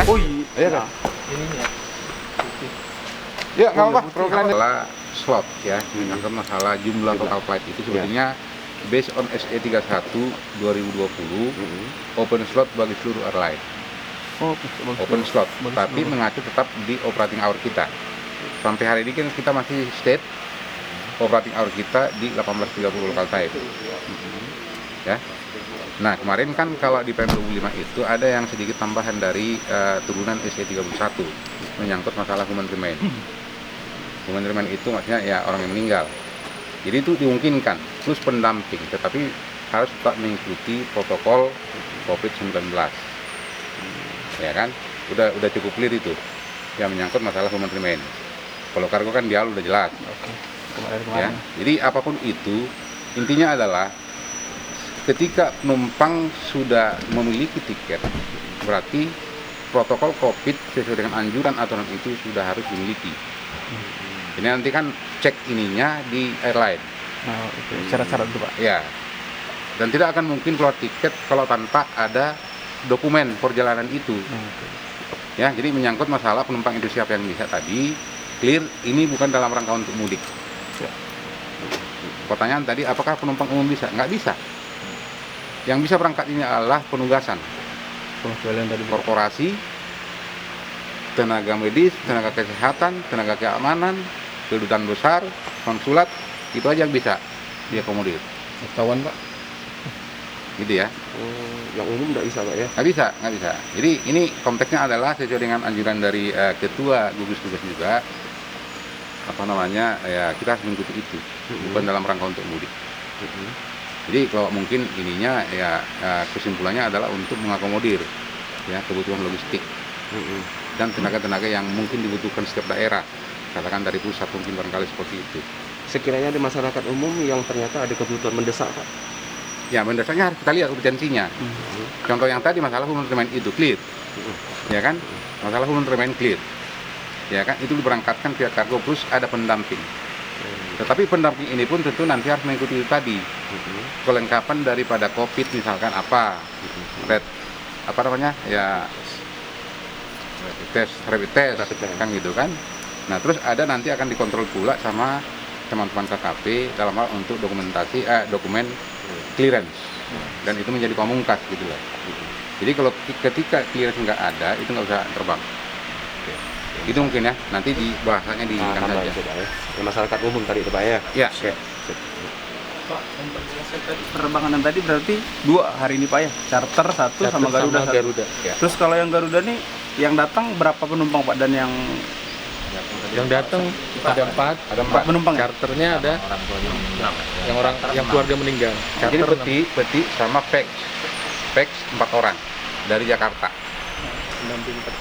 Oh iya. Kan? Ininya. Ya, nggak apa-apa. Masalah slot ya, menyangkut masalah jumlah total flight itu sebetulnya based on SE 31 2020 open slot bagi seluruh airline. Open slot, tapi mengacu tetap di operating hour kita. Sampai hari ini kan kita masih state operating hour kita di 18.30 local time. Ya. Nah, kemarin kan kalau di PM25 itu ada yang sedikit tambahan dari turunan SE 31 menyangkut masalah human remain. Human remain itu maksudnya ya orang yang meninggal. Jadi itu dimungkinkan plus pendamping, tetapi harus tetap mengikuti protokol COVID-19. Ya kan? Udah cukup clear itu yang menyangkut masalah human remain. Kalau kargo kan dia udah jelas. Ya. Jadi apapun itu intinya adalah ketika penumpang sudah memiliki tiket, berarti protokol COVID sesuai dengan anjuran aturan itu sudah harus dimiliki. Ini nanti kan cek ininya di airline. Syarat-syarat itu Pak. Ya. Dan tidak akan mungkin keluar tiket kalau tanpa ada dokumen perjalanan itu. Ya, jadi menyangkut masalah penumpang itu siapa yang bisa tadi clear, ini bukan dalam rangka untuk mudik. Pertanyaan tadi, apakah penumpang umum bisa? Nggak bisa. Yang bisa berangkat ini adalah penugasan, korporasi, tenaga medis, tenaga kesehatan, tenaga keamanan, kedutaan besar, konsulat, itu aja yang bisa diakomodir. Kawan Pak. Gitu ya. Yang umum nggak bisa Pak ya? Nggak bisa. Jadi ini konteksnya adalah sesuai dengan anjuran dari ketua gugus tugas juga, ya kita harus mengikuti itu, bukan dalam rangka untuk mudik. Jadi kalau mungkin ininya ya kesimpulannya adalah untuk mengakomodir ya kebutuhan logistik dan tenaga-tenaga yang mungkin dibutuhkan setiap daerah, katakan dari pusat mungkin barangkali seperti itu. Sekiranya di masyarakat umum yang ternyata ada kebutuhan mendesak Pak? Ya mendasarnya harus kita lihat urgensinya. Contoh yang tadi masalah human remain itu clear, ya kan? Masalah human remain clear, ya kan? Itu diberangkatkan pihak kargo plus ada pendamping. Tetapi pendamping ini pun tentu nanti harus mengikuti itu tadi. Kelengkapan daripada COVID misalkan ya rapid test kan gitu kan. Nah terus ada nanti akan dikontrol pula sama teman-teman KKP dalam hal untuk dokumen clearance, dan itu menjadi pamungkas gitu loh. Jadi kalau ketika clearance nggak ada, itu nggak usah terbang. Itu mungkin ya, nanti bahasanya diinginkan saja. Ya, masyarakat umum tadi itu Pak ya? Ya. Pak, untuk penerbangan tadi berarti 2 hari ini Pak ya? Charter 1 sama Garuda 1. Ya. Terus kalau yang Garuda nih, yang datang berapa penumpang Pak? Dan yang datang ada 4 penumpang ya? Charternya ada yang keluarga meninggal. Jadi Charter peti sama PEX 4 orang dari Jakarta.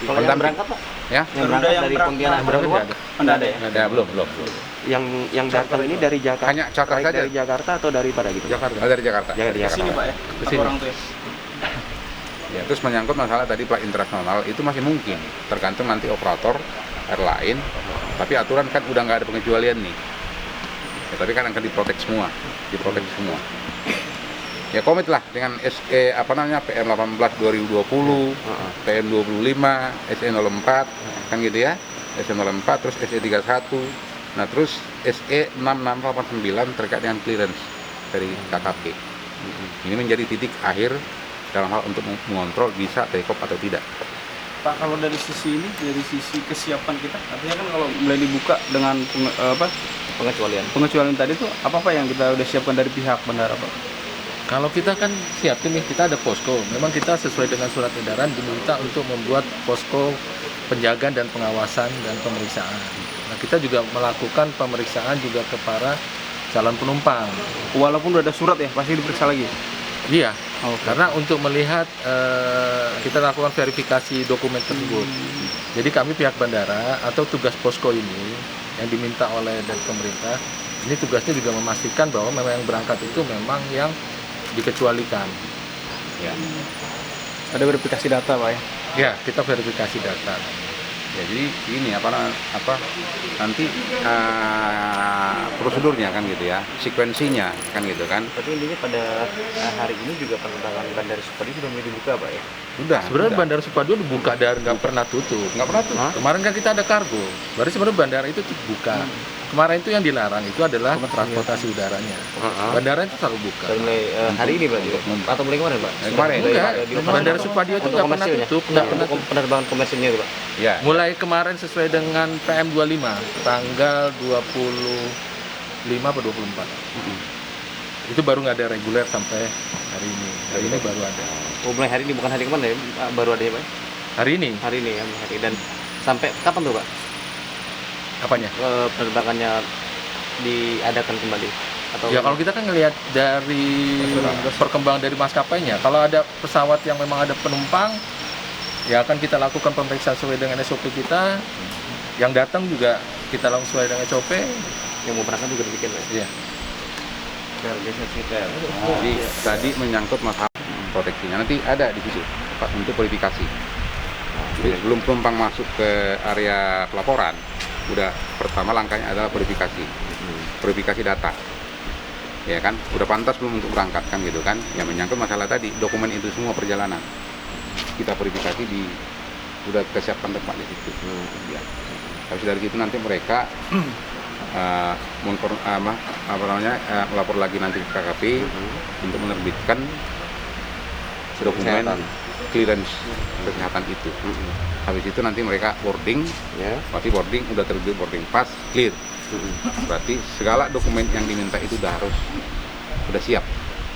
Kalau yang berangkat Pak? Ya. Yang berangkat dari Pontianak berapa Pak? Nggak ada ya? Ya belum. Yang datang ini dari Jakarta? Hanya charter baik saja. dari Jakarta atau dari pada gitu? Dari Jakarta. Dari Jakarta. Sini Pak ya? Kesini. Orang tuh ya? Ya, terus menyangkut masalah tadi plat internasional itu masih mungkin, tergantung nanti operator airline. Tapi aturan kan udah nggak ada pengecualian nih. Ya, tapi kan akan diprotek semua. Ya komit lah dengan SE PM 18 2020, PM 25, SE 04 kan gitu ya. SE 04 terus SE 31. Nah, terus SE 6689 terkait dengan clearance dari KKP. Ini menjadi titik akhir dalam hal untuk mengontrol bisa take off atau tidak. Pak, kalau dari sisi ini, dari sisi kesiapan kita, artinya kan kalau mulai dibuka dengan pengecualian tadi tuh apa yang kita udah siapkan dari pihak bandara Pak? Kalau kita kan siapin nih, kita ada posko. Memang kita sesuai dengan surat edaran diminta untuk membuat posko penjagaan dan pengawasan dan pemeriksaan. Nah, kita juga melakukan pemeriksaan juga ke para calon penumpang. Walaupun udah ada surat ya, pasti diperiksa lagi? Iya, karena untuk melihat kita lakukan verifikasi dokumen tersebut. Jadi kami pihak bandara atau tugas posko ini yang diminta oleh dari pemerintah, ini tugasnya juga memastikan bahwa memang yang berangkat itu memang yang dikecualikan. Ya. Ada verifikasi data Pak ya? Ya, kita verifikasi data. Ya, jadi ini apa nanti prosedurnya kan gitu ya, sekuensinya kan gitu kan. Tapi intinya pada hari ini juga penerbangan Bandara Supadio sudah mulai dibuka, Pak ya? Sudah. Sebenarnya sudah. Bandara Supadio dibuka dan nggak pernah tutup. Nggak pernah tuh. Kemarin kan kita ada kargo, berarti sebenarnya bandara itu buka. Kemarin itu yang dilarang itu adalah transportasi udaranya. Bandara itu selalu buka. Dari mulai hari ini berarti, Pak? Atau mulai kemarin, Pak? Kemarin. Enggak, Di- Bandara Supadio itu untuk nggak pernah komersilnya? tutup, nggak pernah Untuk penerbangan komersilnya itu, Pak? Ya. Mulai kemarin sesuai dengan PM25 tanggal 25 atau 24. Itu baru nggak ada reguler sampai hari ini. Hari ini baru ada. Oh, mulai hari ini, bukan hari kemarin ya? Baru ada ya, Pak? Hari ini Hari ini ya, hari. Dan sampai kapan tuh, Pak? apanya? Penerbangannya diadakan kembali? Atau Ya kalau kita kan ngelihat dari perkembangan dari maskapainya, kalau ada pesawat yang memang ada penumpang, ya akan kita lakukan pemeriksaan sesuai dengan SOP kita. Yang datang juga kita lakukan sesuai dengan SOP. yang mau berangkat juga demikian, Pak? Ya. Jadi tadi menyangkut masalah proteksinya, nanti ada di situ Pak, untuk verifikasi. Jadi sebelum penumpang masuk ke area pelaporan, udah pertama langkahnya adalah verifikasi data, ya kan? Udah pantas belum untuk berangkat kan gitu kan? Yang menyangkut masalah tadi dokumen itu semua perjalanan kita verifikasi udah kesiapkan tempat di situ. Ya. Habis dari situ nanti mereka melapor lagi nanti ke KKP untuk menerbitkan dokumen clearance kesehatan itu. Habis itu nanti mereka boarding, berarti boarding udah terbit boarding pass clear. Berarti segala dokumen yang diminta itu udah siap.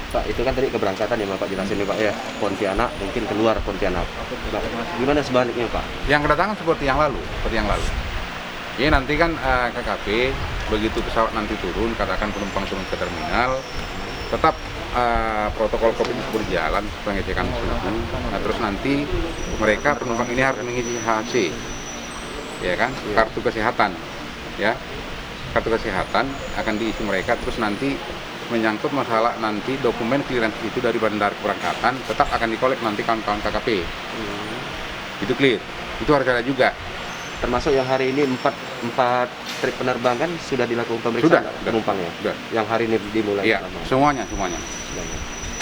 Pak, itu kan tadi keberangkatan ya Bapak jelasin nih Pak ya, Pontianak mungkin keluar Pontianak. Nah, gimana sebaliknya Pak? Yang kedatangan seperti yang lalu. Ya nanti kan KKP begitu pesawat nanti turun, katakan penumpang turun ke terminal, tetap protokol COVID itu berjalan, pengecekan suhu. Nah, terus nanti mereka penumpang ini harus mengisi HC, ya kan, kartu kesehatan, ya, kartu kesehatan akan diisi mereka. Terus nanti menyangkut masalah nanti dokumen clearance itu dari bandara keberangkatan tetap akan dikolek nanti kawan-kawan KKP. Itu clear, itu harus ada juga. Termasuk yang hari ini 4 trip penerbangan sudah dilakukan pemeriksaan penumpangnya. Sudah. Yang hari ini dimulai. Iya, semuanya.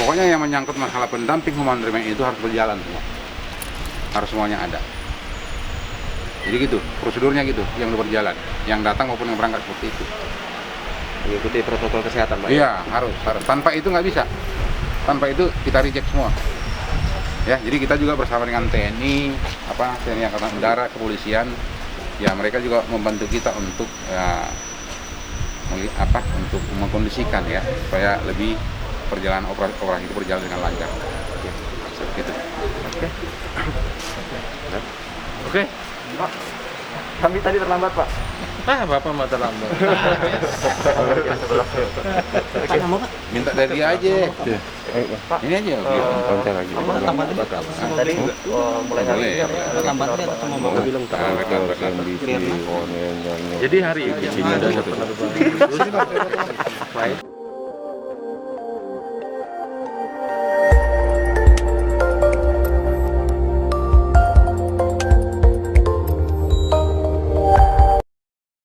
Pokoknya yang menyangkut masalah pendamping human remaining itu harus berjalan semua. Harus semuanya ada. Jadi gitu, prosedurnya gitu yang berjalan. Yang datang maupun yang berangkat seperti itu. Mengikuti protokol kesehatan Pak. Iya, harus. Tanpa itu nggak bisa. Tanpa itu kita reject semua. Ya, jadi kita juga bersama dengan TNI, TNI Angkatan Udara, kepolisian, ya mereka juga membantu kita untuk untuk mengkondisikan ya supaya lebih perjalanan operasi itu berjalan dengan lancar. Gitu. Oke. Pak, kami tadi terlambat, Pak. Bapak mau terlambat. Minta dari dia aja. Ini aja. Tadi mulai hari ini lambatnya atau mau Jadi hari ini sudah ada penerbangan.